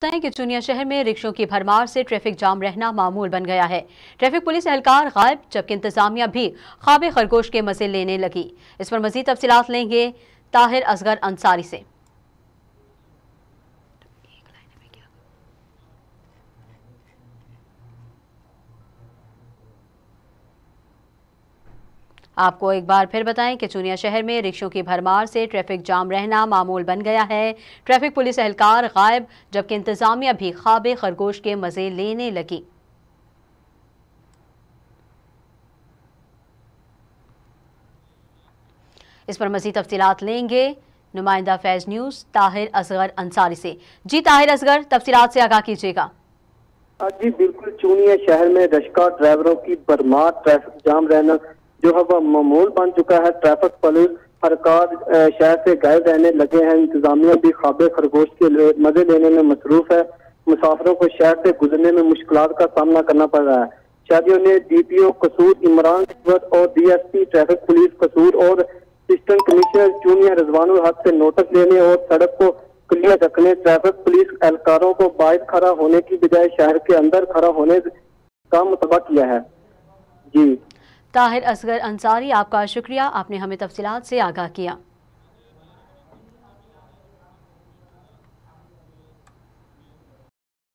हैं कि चुनिया शहर में रिक्शों की भरमार से ट्रैफिक जाम रहना मामूल बन गया है। ट्रैफिक पुलिस एहलकार गायब, जबकि इंतजामिया भी ख्वाब खरगोश के मजे लेने लगी। इस पर मजीद तफसीलात लेंगे ताहिर असगर अंसारी से। आपको एक बार फिर बताएं कि चुनिया शहर में रिक्शों की भरमार से ट्रैफिक जाम रहना मामूल बन गया है। ट्रैफिक पुलिस एहलकार गायब, जबकि इंतजामिया भी ख्वाब खरगोश के मजे लेने लगी। इस पर मज़ीद तफसीलात लेंगे नुमाइंदा फैज न्यूज़ ताहिर असगर अंसारी से। जी ताहिर असगर, तफसीलात से आगाह कीजिएगा। जी बिल्कुल, चूनिया शहर में रश्का ड्राइवरों की भरमार ट्रैफिक जाम रहना जो है वह मामूल बन चुका है। ट्रैफिक पुलिस हरकत शहर से गायब रहने लगे हैं। इंतजामिया भी ख्वाब खरगोश के मजे लेने में मसरूफ है। मुसाफिरों को शहर से गुजरने में मुश्किलात का सामना करना पड़ रहा है। शादियों ने DPO कसूर इमरान और DSP ट्रैफिक पुलिस कसूर और असिस्टेंट कमिश्नर चूनिया रिजवानुल हक से नोटिस लेने और सड़क को क्लियर रखने ट्रैफिक पुलिस एहलकारों को बाहर खड़ा होने की बजाय शहर के अंदर खड़ा होने का मुतालबा किया है। जी ताहिर असगर अंसारी, आपका शुक्रिया, आपने हमें तफसीलात से आगाह किया।